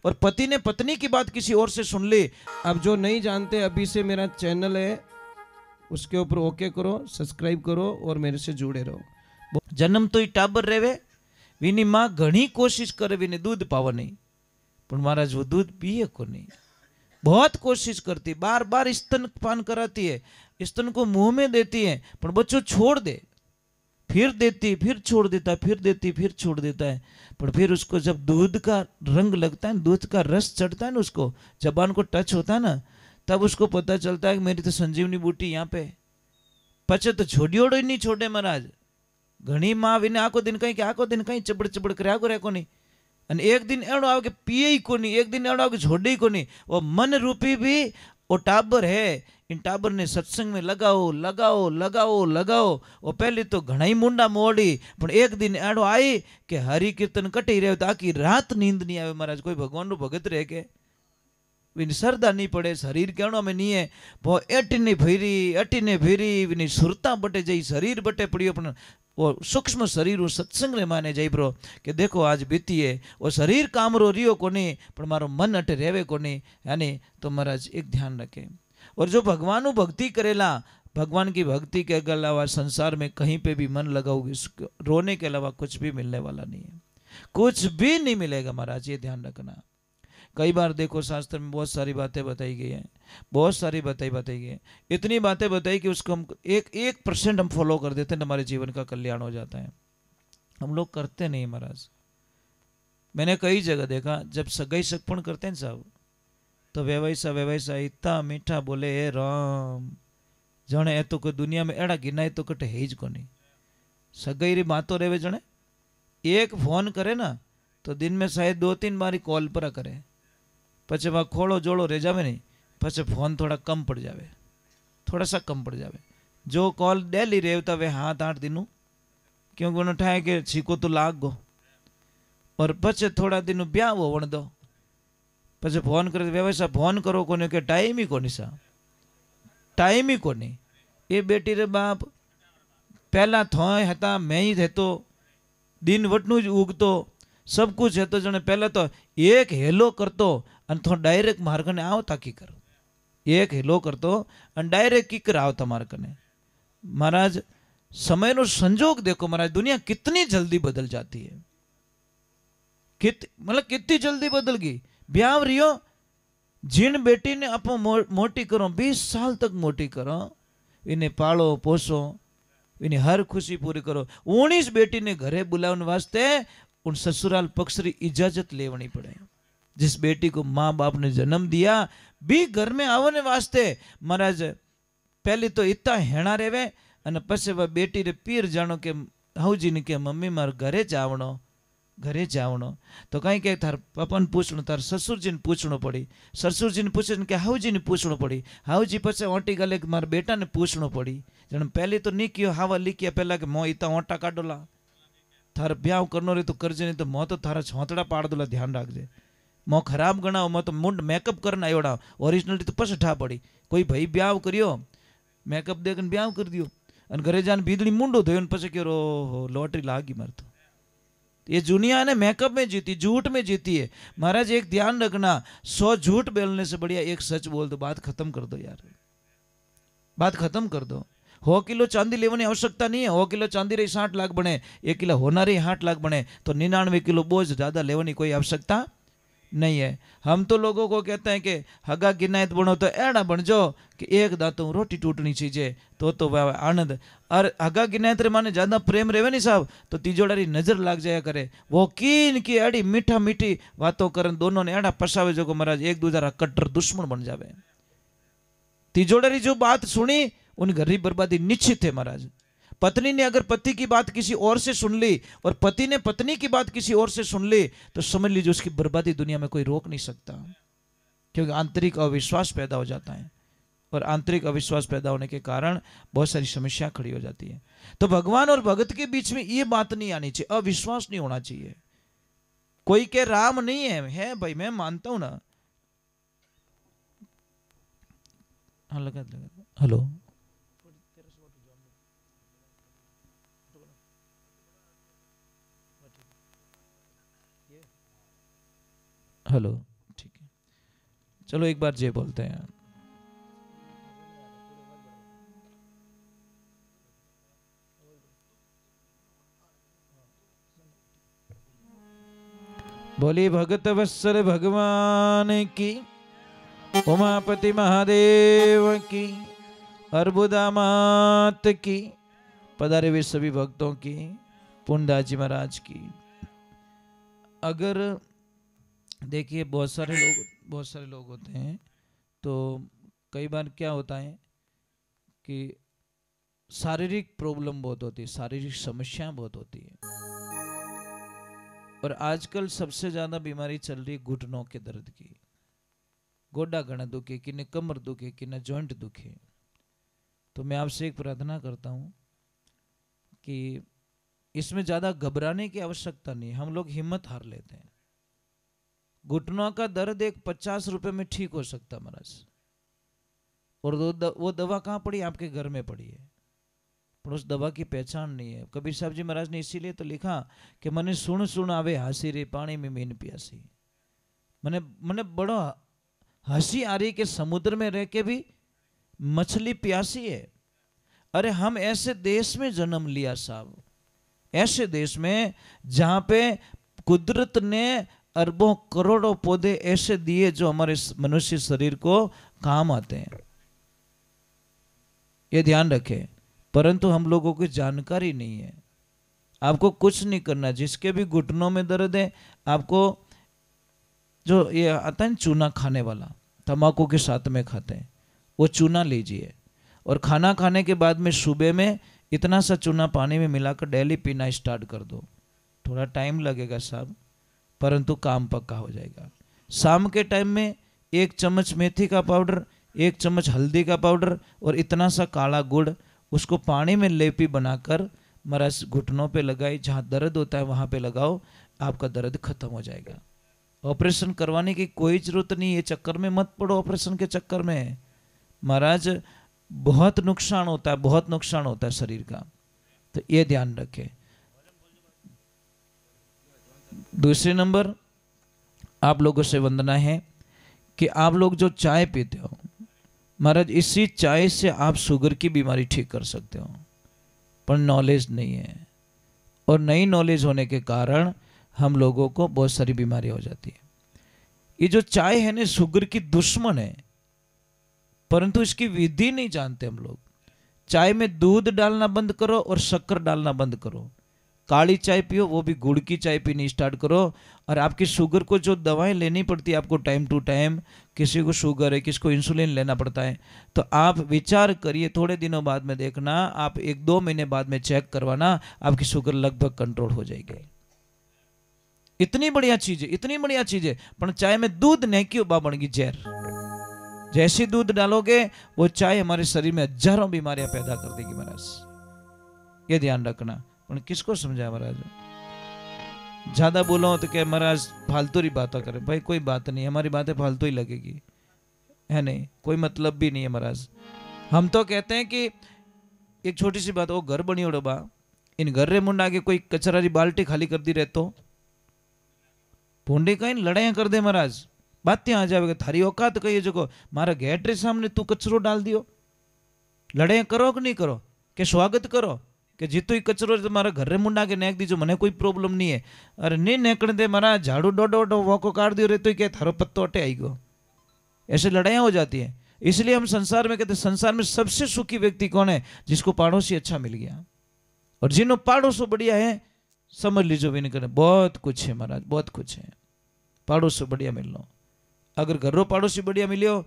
और पति ने पत्नी की बात किसी और से सुन ली। अब जो नहीं जानते, अभी से मेरा चैनल है, उसके ऊपर ओके करो, सब्सक्राइब करो और मेरे से जुड़े रहो। जन्म तो ही टाबर रेवे, विनी माँ घनी कोशिश करे विने दूध पावा नहीं, पर महाराज वो दूध पिए को नहीं। बहुत कोशिश करती, बार बार स्तनपान कराती है, स्तन को मुंह में देती है, पर बच्चों छोड़ दे, फिर देती, फिर छोड़ देता है, फिर देती, फिर छोड़ देता है। पर फिर उसको जब दूध का रंग लगता है, दूध का रस चढ़ता है ना, उसको जबान को टच होता है ना, तब उसको पता चलता है कि मेरी तो संजीवनी बूटी यहाँ पे। पचे तो छोड़ियोड़ो ही नहीं छोड़े महाराज। घनी माँ विने आखो दिन कहीं, आखो दिन कहीं चबड़ चबड़ कर आगो रहो नहीं, અને एक दिन एड़ो आओ कि पिए ही को नहीं, एक दिन एड़ो आओ कि छोड़े ही को नहीं। वो मन रूपी भी वो टाबर है, इन टाबर ने सत्संग में लगाओ लगाओ लगाओ लगाओ। वो पहले तो घना ही मुंडा मोड़ी, पर एक दिन एड़ो आई कि हरि कीर्तन कटी रहे तो आखी रात नींद नहीं आवे। महाराज कोई भगवान नु भगत रहे के विनी श्रद्धा नहीं पड़े, शरीर कहणो में नहीं है, वो अटी ने फेरी विनी सुरता बटे जई, शरीर बटे पड़ियो, पण वो सूक्ष्म शरीर सत्संग ने माने जाई ब्रो कि देखो आज बीती है, वो शरीर कामरो रियो कोनी, पण मारो मन अटे रेवे कोनी। यानी तो महाराज एक ध्यान रखे। और जो भगवान भक्ति करेला, भगवान की भक्ति के अलावा संसार में कहीं पे भी मन लगाओगे, रोने के अलावा कुछ भी मिलने वाला नहीं है, कुछ भी नहीं मिलेगा महाराज, ये ध्यान रखना। कई बार देखो शास्त्र में बहुत सारी बातें बताई गई हैं, बहुत सारी बताई गई है, इतनी बातें बताई कि उसको हम 1% हम फॉलो कर देते हैं, हमारे जीवन का कल्याण हो जाता है। हम लोग करते नहीं महाराज। मैंने कई जगह देखा, जब सगाई सगपण करते हैं साहब, तो व्यवसा इतना मीठा बोले, हे राम जने ए तो कोई दुनिया में एड़ा गिनाए तो कटे है को नहीं। सगाई री बातों रेवे, जने एक फोन करे ना तो दिन में शायद 2-3 बारी कॉल पर करे, पचे वहाँ खोड़ो जोड़ो रह जावे नहीं, पचे फोन थोड़ा कम पड़ जावे, थोड़ा सा कम पड़ जावे। जो कॉल डेली रेवता वे 7-8 दिनों, क्योंकि उन्हें ठाए कि छीको तो लाग गो, और पचे थोड़ा दिनों ब्याह वो वण दो, पचे फोन करे व्यवसाय फोन करो कोने के टाइम ही कोनी सा, टाइम ही कोनी। ये बेटी रे बाप पहला थोय हता, मैं ही थे तो दिन वटनु ज उगतो, सब कुछ है तो जने पहले तो एक हेलो करतो અને थो डायरेक्ट मार कने आवता की कर, एक हेलो करतो અને डायरेक्ट की कर आवता मार कने। महाराज समय नो संजोग देखो महाराज, दुनिया कितनी जल्दी बदल जाती है, मतलब कितनी जल्दी बदल गई। ब्याह रियो, जिन बेटी ने आप मोटी करो, 20 साल तक मोटी करो, इन्हें पालो पोसो, इन्हें हर खुशी पूरी करो। 19 बेटी ने घरे बुलाने वास्ते उन ससुराल पक्ष की इजाजत लेवनी पड़े। जिस बेटी को माँ बाप ने जन्म दिया भी घर में आवने वास्ते महाराज पहले तो इतना हेणा रेवे, अने पछे वह बेटी रे पीर जानो के हाउजी ने के मम्मी मार घरे जावणो तो कहीं के थार पपन पूछणो, तार ससुर जी ने पूछणो पड़ी, ससुर जी ने पूछे के हाउजी ने पूछणो पड़ी, हाउजी पछे ओटी गले के मार बेटा ने पूछणो पड़ी। जण पहले तो नहीं कियो हावा लिखिया पहला के मो इता ओटा काढोला, थार ब्याह करनो रे तो करजे, नहीं तो मो तो थारा छोतड़ा पाड़ दोला, ध्यान रखजे। मो खराब गणाओ, मो तो मुंड मेकअप करना आयोड़ा, ओरिजिनलिटी तो पछ ठा पड़ी। कोई भाई ब्याह करियो, मेकअप देकर ब्याह कर दियो, अने घरे जान बीदड़ी मुंडो धोयो, पछे के रो लॉटरी लागी मार तो। ये दुनिया ने मेकअप में जीती, झूठ में जीती है। महाराज एक ध्यान रखना, 100 झूठ बोलने से बढ़िया एक सच बोल दो, बात खत्म कर दो यार, बात खत्म कर दो। 100 किलो चांदी लेने आवश्यकता नहीं है, 100 किलो चांदी रही 60 लाख बने, 1 किलो होना रही 60 लाख बने, तो 99 किलो बोझ ज्यादा लेने कोई आवश्यकता नहीं है। हम तो लोगों को कहते हैं कि हगा गिनायत बनो तो एड़ा बन जाओ कि एक दांतों रोटी टूटनी चाहिए तो वह आनंद। और हगा गिनायत रे माने ज्यादा प्रेम रेवे नहीं साहब, तो तिजोड़ारी नजर लाग जाया करे, वो कीन की एड़ी मीठा मीठी बातों करन दोनों ने एड़ा पसावे जो को महाराज एक दूसरा कट्टर दुश्मन बन जावे। तिजोड़ारी जो बात सुनी उन घर की बर्बादी निश्चित है महाराज। पत्नी ने अगर पति की बात किसी और से सुन ली और पति ने पत्नी की बात किसी और से सुन ली तो समझ लीजिए उसकी बर्बादी दुनिया में कोई रोक नहीं सकता, क्योंकि आंतरिक अविश्वास पैदा हो जाता है, और आंतरिक अविश्वास पैदा होने के कारण बहुत सारी समस्या खड़ी हो जाती है। तो भगवान और भगत के बीच में ये बात नहीं आनी चाहिए, अविश्वास नहीं होना चाहिए। कोई के राम नहीं है भाई, मैं मानता हूं ना। हाँ लगा हेलो, हेलो। चलो एक बार जय बोलते हैं। बोली भगत वत्सल भगवान की, उमापति महादेव की, अर्बुदा मात की, पधारे हुए सभी भक्तों की, पुंडा जी महाराज की। अगर देखिए बहुत सारे लोग होते हैं, तो कई बार क्या होता है कि शारीरिक प्रॉब्लम बहुत होती है, शारीरिक समस्याएं बहुत होती है। और आजकल सबसे ज्यादा बीमारी चल रही है घुटनों के दर्द की। गोडा घना दुखे, किन्हें कमर दुखे, किन्हें जॉइंट दुखे। तो मैं आपसे एक प्रार्थना करता हूं कि इसमें ज्यादा घबराने की आवश्यकता नहीं। हम लोग हिम्मत हार लेते हैं। घुटनों का दर्द एक 50 रुपए में ठीक हो सकता महाराज। और वो दवा कहाँ पड़ी? आपके घर में पड़ी है, पर उस दवा की पहचान नहीं है। कबीर साहब जी महाराज ने इसीलिए तो लिखा कि मने सुन सुन आवे हासी रे, पानी में मीन प्यासी। मने बड़ो हंसी आ रही कि समुद्र में रह के भी मछली प्यासी है। अरे हम ऐसे देश में जन्म लिया साहब, ऐसे देश में जहां पे कुदरत ने अरबों करोड़ों पौधे ऐसे दिए जो हमारे मनुष्य शरीर को काम आते हैं, ये ध्यान रखें। परंतु हम लोगों की जानकारी नहीं है। आपको कुछ नहीं करना, जिसके भी घुटनों में दर्द है, आपको जो ये आता है चूना खाने वाला, तंबाकू के साथ में खाते हैं, वो चूना लीजिए और खाना खाने के बाद में सुबह में इतना सा चूना पानी में मिलाकर डेली पीना स्टार्ट कर दो। थोड़ा टाइम लगेगा साहब, परंतु काम पक्का हो जाएगा। शाम के टाइम में 1 चम्मच मेथी का पाउडर, 1 चम्मच हल्दी का पाउडर और इतना सा काला गुड़, उसको पानी में लेपी बनाकर महाराज घुटनों पे लगाई, जहाँ दर्द होता है वहाँ पे लगाओ, आपका दर्द खत्म हो जाएगा। ऑपरेशन करवाने की कोई जरूरत नहीं, ये चक्कर में मत पड़ो। ऑपरेशन के चक्कर में महाराज बहुत नुकसान होता है, बहुत नुकसान होता है शरीर का, तो ये ध्यान रखें। दूसरे नंबर, आप लोगों से वंदना है कि आप लोग जो चाय पीते हो महाराज, इसी चाय से आप शुगर की बीमारी ठीक कर सकते हो, पर नॉलेज नहीं है। और नई नॉलेज होने के कारण हम लोगों को बहुत सारी बीमारी हो जाती है। ये जो चाय है ना, शुगर की दुश्मन है, परंतु इसकी विधि नहीं जानते हम लोग। चाय में दूध डालना बंद करो और शक्कर डालना बंद करो। काली चाय पियो, वो भी गुड़ की चाय पीनी स्टार्ट करो। और आपकी शुगर को जो दवाएं लेनी पड़ती है आपको टाइम टू टाइम, किसी को शुगर है, किसी को इंसुलिन लेना पड़ता है, तो आप विचार करिए, थोड़े दिनों बाद में देखना, आप 1-2 महीने बाद में चेक करवाना, आपकी शुगर लगभग कंट्रोल हो जाएगी। इतनी बढ़िया चीज है, इतनी बढ़िया चीज है। पर चाय में दूध नहीं क्यों बन गई जहर। जैसे दूध डालोगे वो चाय हमारे शरीर में हजारों बीमारियां पैदा कर देगी महाराज, ये ध्यान रखना। पर किसको समझाया महाराज? ज्यादा बोलो तो क्या महाराज फालतू ही बातें करें। भाई कोई बात नहीं, हमारी बातें फालतू ही लगेगी, है नहीं, कोई मतलब भी नहीं है महाराज। हम तो कहते हैं कि एक छोटी सी बात, वो घर बनी ओढ़ बा, इन घर रे मुंडा के कोई कचरा री बाल्टी खाली कर दी रहतो भूंडी कहीं लड़ाइया कर दे महाराज, बात आ जाएगा। थारी औकात कही जो मारा गेट रे सामने तू कचरो डाल दियो, लड़ाइया करो कि नहीं करो, के स्वागत करो कि जीतो ही कचरो तुम्हारा घर रे मुंडा के नेक दीजो, मने कोई प्रॉब्लम नहीं है। अरे नहीं नेकड़ दे मारा झाड़ू डोडो वोको काट दियो रे तो क्या थारो पत्तो अटे आई गो। ऐसे लड़ाइयाँ हो जाती है। इसलिए हम संसार में कहते हैं, संसार में सबसे सुखी व्यक्ति कौन है? जिसको पड़ोसी अच्छा मिल गया। और जिन्हों पड़ोसो बढ़िया है, समझ लीजिए भी नहीं करना, बहुत कुछ है महाराज, बहुत कुछ है। पड़ोसो बढ़िया मिल लो, अगर घरों पड़ोसी बढ़िया मिलो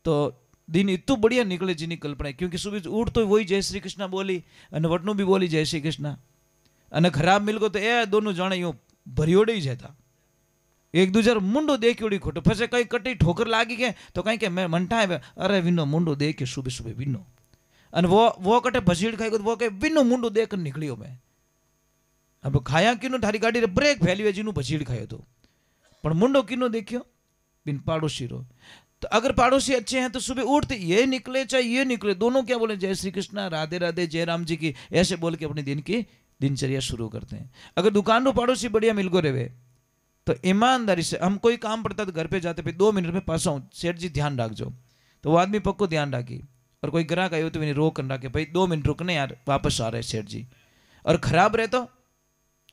तो दिन इतू बढ़िया निकले जिनी कल्पना है। क्योंकि सुबह उठ तो वही जय श्री कृष्ण बोली और वटनू भी बोली जय श्री कृष्ण, અને खराब मिल गो तो ए दोनों जाने यूं भरियोड़े ही जाता, एक दूसर मुंडो देखियोड़ी खोटो फसे कई कटी ठोकर लागी के तो कहीं के मैं मनता है, अरे विनो मुंडो देख के सुबह सुबह विनो, અને वो कटे भसीड़ खाई गो वो के विनो मुंडो देख कर निकलियो मैं। अब खाया किनो थारी गाड़ी रे ब्रेक फैलियो जिनु भसीड़ खायो तो, पर मुंडो किनो देखियो बिन पड़ोसी रो। तो अगर पड़ोसी अच्छे हैं तो सुबह उठते ये निकले चाहे ये निकले, दोनों क्या बोले जय श्री कृष्णा, राधे राधे, जय राम जी की, ऐसे बोल के अपने दिन की दिनचर्या शुरू करते हैं। अगर दुकान रो पड़ोसी बढ़िया मिल गो रेवे तो ईमानदारी से हम कोई काम पड़ता तो घर पे जाते भाई 2 मिनट में पास आऊँ, सेठ जी ध्यान रखो, तो वो आदमी पक्को ध्यान रखी। और कोई ग्राहक आयो तो मैंने रोक कर रखे, भाई 2 मिनट रुकने यार, वापस आ रहे सेठ जी। और खराब रहे तो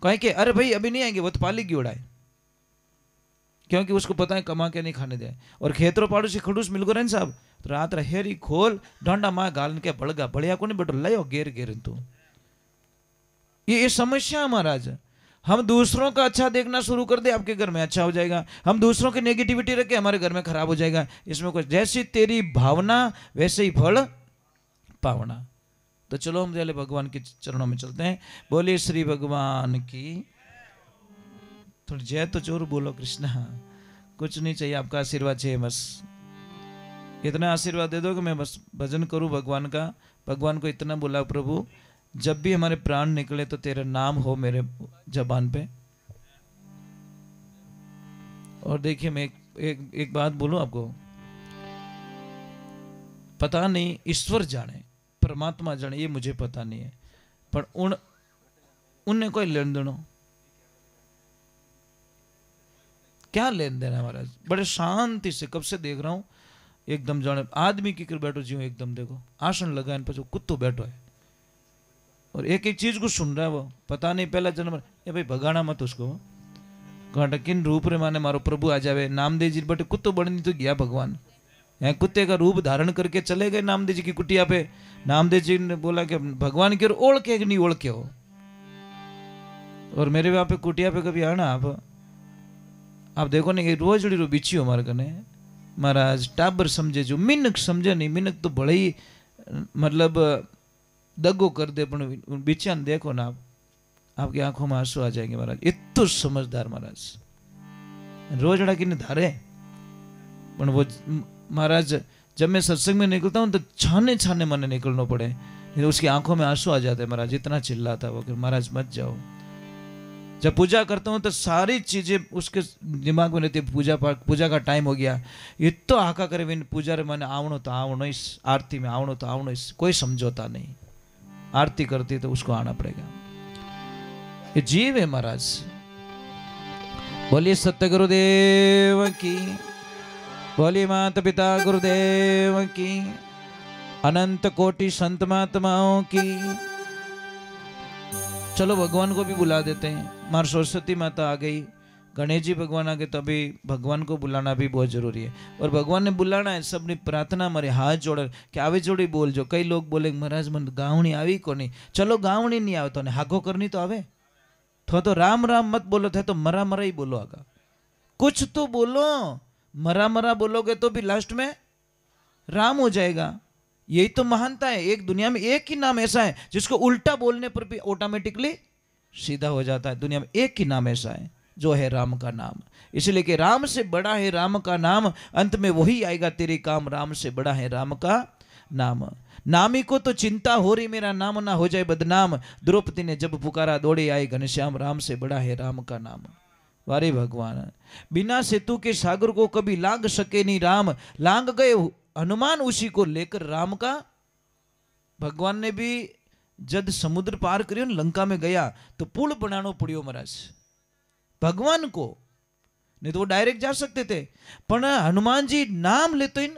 कहें कि अरे भाई अभी नहीं आएंगे, वो तो पाली की उड़ाए, क्योंकि उसको पता है कमा के नहीं खाने दे। और खेतरों पाड़ू से खड़ूस मिल गो साहब, तो रात हेरी खोल डांडा माँ गाल के बड़गा बढ़िया को नहीं बेटो लयो गेर गेर तू। ये समस्या महाराज, हम दूसरों का अच्छा देखना शुरू कर दे, आपके घर में अच्छा हो जाएगा। हम दूसरों की नेगेटिविटी रखे, हमारे घर में खराब हो जाएगा। इसमें कुछ, जैसी तेरी भावना वैसे ही फल पावना। तो चलो हम पहले भगवान के चरणों में चलते हैं। बोलिए श्री भगवान की। थोड़ी जय तो जोर बोलो कृष्णा। कुछ नहीं चाहिए, आपका आशीर्वाद चाहिए बस। इतना आशीर्वाद दे दो कि मैं बस भजन करूं भगवान का। भगवान को इतना बोला, प्रभु जब भी हमारे प्राण निकले तो तेरा नाम हो मेरे जबान पे। और देखिए मैं एक बात बोलूं आपको, पता नहीं ईश्वर जाने परमात्मा जाने, ये मुझे पता नहीं है, पर उनने कोई लेन देनो क्या लेन देना है महाराज। बड़े शांति से कब से देख रहा हूं, एकदम जाने आदमी की कर बैठो जीव, एकदम देखो आसन लगाए पीछे कुत्तो बैठो है और एक एक चीज को सुन रहा है। वो पता नहीं पहला जन्म, ये भाई भगाना मत उसको, घाटा किन रूप रे माने मारो प्रभु आ जावे। नामदेव जी बटे कुत्तो बड़नी तो गया भगवान, यहाँ कुत्ते का रूप धारण करके चले गए नामदेव जी की कुटिया पे। नामदेव जी ने बोला कि भगवान की ओर के नहीं ओढ़ के हो। और मेरे वहां पे कुटिया पे कभी आना आप देखो ना, ये रोज रो बिछी हो हमारे कने महाराज। टाबर समझे जो, मिनक समझे नहीं, मिनक तो बड़े ही मतलब दगो कर दे, पर बिछिया देखो ना आप, आपकी आंखों में आंसू आ जाएंगे महाराज। इतना समझदार महाराज, रोजड़ा की धारे। पर वो महाराज जब मैं सत्संग में निकलता हूँ तो छाने छाने मन निकलना पड़े, तो उसकी आंखों में आंसू आ जाते हैं महाराज। इतना चिल्लाता वो कि महाराज मत जाओ। जब पूजा करता हूँ तो सारी चीजें उसके दिमाग में रहती है, पूजा का टाइम हो गया, इतो हाका करे विन पूजा रे मैंने आवणो तो आवणो, इस आरती में आवणो तो आवणो, इस कोई समझौता नहीं। आरती करती तो उसको आना पड़ेगा। ये जीव है महाराज। बोलिए सत्य गुरुदेव की, बोलिए माता पिता गुरुदेव की, अनंत कोटि संत महात्माओं की। चलो भगवान को भी बुला देते हैं। मार सरस्वती माता आ गई, गणेश जी भगवान आ गए, तो अभी भगवान को बुलाना भी बहुत जरूरी है। और भगवान ने बुलाना है, सबने प्रार्थना मारे हाथ जोड़ के आवे जोड़ी बोल जो। कई लोग बोले महाराज मन गावणी आई को नहीं, चलो गावणी नहीं आवे तो हागो करनी तो आवे, तो राम राम मत बोलो थे तो मरा मरा ही बोलो। आगा कुछ तो बोलो, मरा मरा बोलोगे तो भी लास्ट में राम हो जाएगा। यही तो महानता है। एक दुनिया में एक ही नाम ऐसा है जिसको उल्टा बोलने पर भी ऑटोमेटिकली सीधा हो जाता है। दुनिया में एक ही नाम ऐसा है जो है राम का नाम। इसलिए कि राम से बड़ा है राम का नाम, अंत में वही आएगा तेरे काम, राम से बड़ा है राम का नाम। नामी को तो चिंता हो रही मेरा नाम ना हो जाए बदनाम, द्रौपदी ने जब पुकारा दौड़े आए घनश्याम, राम से बड़ा है राम का नाम। वारे भगवान, बिना सेतु के सागर को कभी लांग सके नहीं राम, लांग गए हनुमान उसी को लेकर राम का। भगवान ने भी जब समुद्र पार करियो लंका में गया तो पुल बनाना पड़ियो महाराज भगवान को, नहीं तो वो डायरेक्ट जा सकते थे। पर हनुमान जी नाम लेते इन